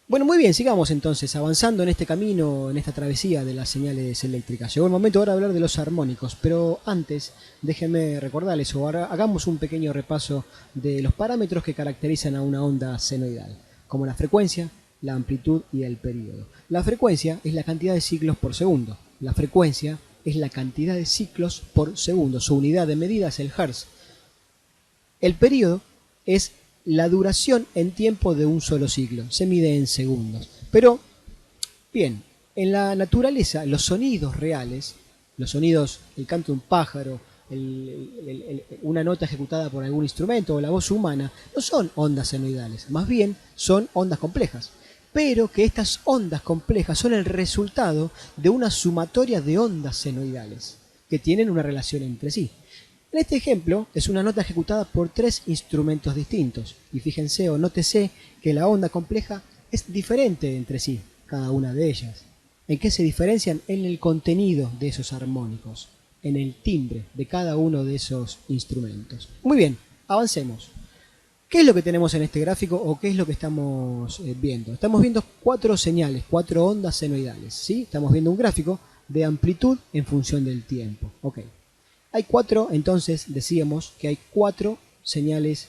Bueno, muy bien, sigamos entonces avanzando en este camino, en esta travesía de las señales eléctricas. Llegó el momento ahora de hablar de los armónicos, pero antes déjenme recordarles o hagamos un pequeño repaso de los parámetros que caracterizan a una onda senoidal, como la frecuencia, la amplitud y el período. La frecuencia es la cantidad de ciclos por segundo. La frecuencia es la cantidad de ciclos por segundo. Su unidad de medida es el Hertz. El período es la duración en tiempo de un solo ciclo, se mide en segundos. Pero, bien, en la naturaleza, los sonidos reales, los sonidos, el canto de un pájaro, una nota ejecutada por algún instrumento o la voz humana, no son ondas senoidales, más bien son ondas complejas. Pero que estas ondas complejas son el resultado de una sumatoria de ondas senoidales, que tienen una relación entre sí. En este ejemplo es una nota ejecutada por tres instrumentos distintos, y fíjense o nótese que la onda compleja es diferente entre sí, cada una de ellas. ¿En qué se diferencian? En el contenido de esos armónicos, en el timbre de cada uno de esos instrumentos. Muy bien, avancemos. ¿Qué es lo que tenemos en este gráfico o qué es lo que estamos viendo? Estamos viendo cuatro señales, cuatro ondas senoidales, ¿sí? Estamos viendo un gráfico de amplitud en función del tiempo. Ok. Hay cuatro, entonces decíamos que hay cuatro señales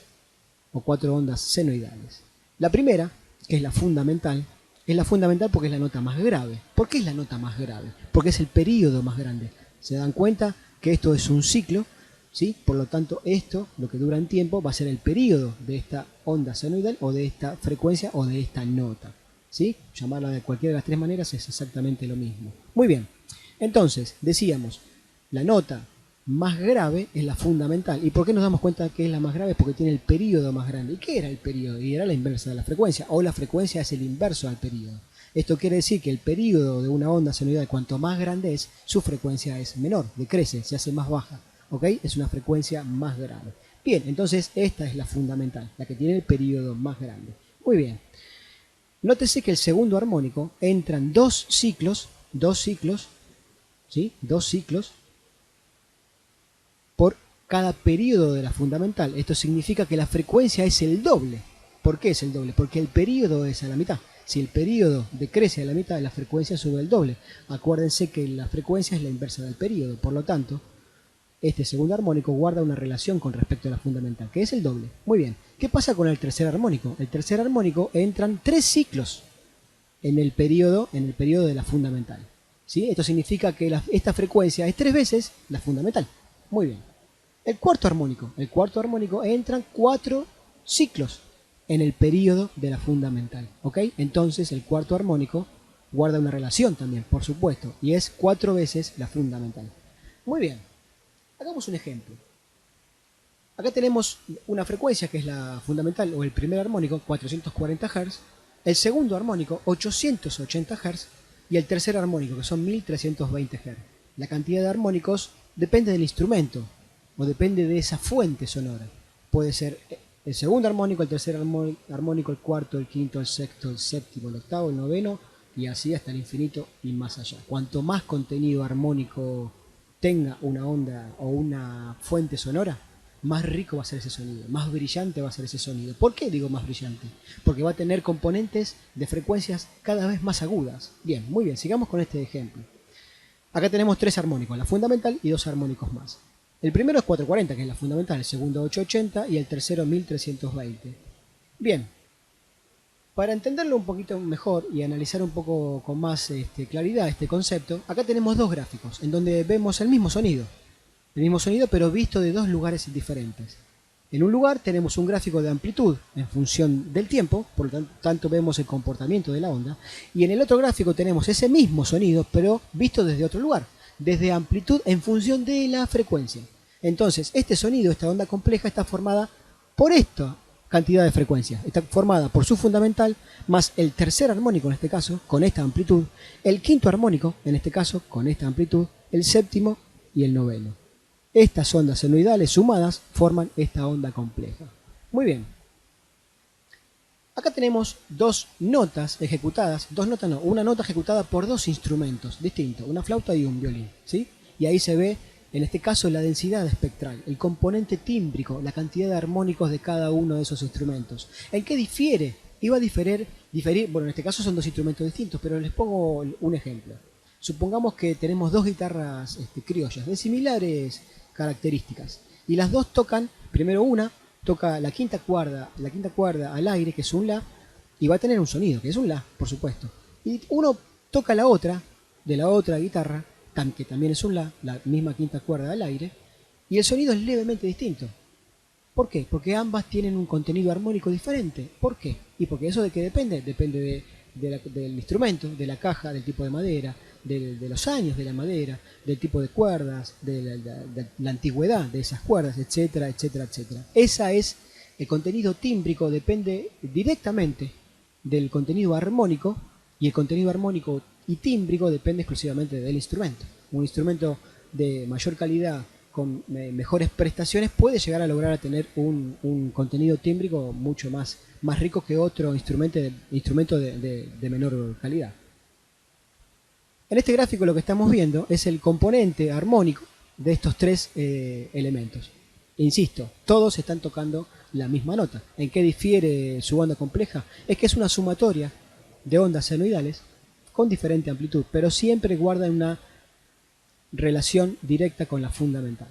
o cuatro ondas senoidales. La primera, que es la fundamental porque es la nota más grave. ¿Por qué es la nota más grave? Porque es el período más grande. ¿Se dan cuenta que esto es un ciclo? ¿Sí? Por lo tanto, esto, lo que dura en tiempo, va a ser el período de esta onda senoidal o de esta frecuencia o de esta nota. ¿Sí? Llamarla de cualquiera de las tres maneras es exactamente lo mismo. Muy bien. Entonces, decíamos, la nota más grave es la fundamental. ¿Y por qué nos damos cuenta que es la más grave? Porque tiene el período más grande. ¿Y qué era el período? Y era la inversa de la frecuencia, o la frecuencia es el inverso al período. Esto quiere decir que el período de una onda senoidal, cuanto más grande es, su frecuencia es menor, decrece, se hace más baja. ¿Ok? Es una frecuencia más grave. Bien, entonces esta es la fundamental, la que tiene el período más grande. Muy bien. Nótese que el segundo armónico entran dos ciclos, ¿sí? Dos ciclos por cada periodo de la fundamental. Esto significa que la frecuencia es el doble. ¿Por qué es el doble? Porque el periodo es a la mitad. Si el periodo decrece a la mitad, la frecuencia sube el doble. Acuérdense que la frecuencia es la inversa del periodo. Por lo tanto, este segundo armónico guarda una relación con respecto a la fundamental, que es el doble. Muy bien. ¿Qué pasa con el tercer armónico? El tercer armónico entran tres ciclos en el periodo de la fundamental. ¿Sí? Esto significa que esta frecuencia es tres veces la fundamental. Muy bien. El cuarto armónico entran cuatro ciclos en el período de la fundamental. ¿Ok? Entonces el cuarto armónico guarda una relación también, por supuesto, y es cuatro veces la fundamental. Muy bien. Hagamos un ejemplo. Acá tenemos una frecuencia que es la fundamental o el primer armónico, 440 Hz, el segundo armónico, 880 Hz, y el tercer armónico, que son 1320 Hz. La cantidad de armónicos depende del instrumento o depende de esa fuente sonora. Puede ser el segundo armónico, el tercer armónico, el cuarto, el quinto, el sexto, el séptimo, el octavo, el noveno, y así hasta el infinito y más allá. Cuanto más contenido armónico tenga una onda o una fuente sonora, más rico va a ser ese sonido, más brillante va a ser ese sonido. ¿Por qué digo más brillante? Porque va a tener componentes de frecuencias cada vez más agudas. Bien, muy bien, sigamos con este ejemplo. Acá tenemos tres armónicos, la fundamental y dos armónicos más. El primero es 440, que es la fundamental, el segundo 880 y el tercero 1320. Bien, para entenderlo un poquito mejor y analizar un poco con más claridad este concepto, acá tenemos dos gráficos en donde vemos el mismo sonido pero visto de dos lugares diferentes. En un lugar tenemos un gráfico de amplitud en función del tiempo, por lo tanto vemos el comportamiento de la onda, y en el otro gráfico tenemos ese mismo sonido, pero visto desde otro lugar, desde amplitud en función de la frecuencia. Entonces, este sonido, esta onda compleja, está formada por esta cantidad de frecuencias. Está formada por su fundamental, más el tercer armónico en este caso, con esta amplitud, el quinto armónico, en este caso, con esta amplitud, el séptimo y el noveno. Estas ondas senoidales sumadas forman esta onda compleja. Muy bien. Acá tenemos dos notas ejecutadas, una nota ejecutada por dos instrumentos distintos, una flauta y un violín, ¿sí? Y ahí se ve, en este caso, la densidad espectral, el componente tímbrico, la cantidad de armónicos de cada uno de esos instrumentos. ¿En qué difiere Y va a diferir, bueno, en este caso son dos instrumentos distintos, pero les pongo un ejemplo. Supongamos que tenemos dos guitarras criollas de similares características y las dos tocan, primero una toca la quinta cuerda al aire, que es un la, y va a tener un sonido, que es un la, por supuesto. Y uno toca la otra, de la otra guitarra, que también es un la misma quinta cuerda al aire, y el sonido es levemente distinto. ¿Por qué? Porque ambas tienen un contenido armónico diferente. ¿Por qué? Y porque eso de qué depende, depende del instrumento, de la caja, del tipo de madera, de los años de la madera, del tipo de cuerdas, de la antigüedad de esas cuerdas, etcétera, etcétera, etcétera. El contenido tímbrico depende directamente del contenido armónico, y el contenido armónico y tímbrico depende exclusivamente del instrumento. Un instrumento de mayor calidad con mejores prestaciones puede llegar a lograr a tener un contenido tímbrico mucho más rico que otro instrumento de menor calidad. En este gráfico lo que estamos viendo es el componente armónico de estos tres elementos. Insisto, todos están tocando la misma nota. ¿En qué difiere su banda compleja? Es que es una sumatoria de ondas senoidales con diferente amplitud, pero siempre guardan una relación directa con la fundamental.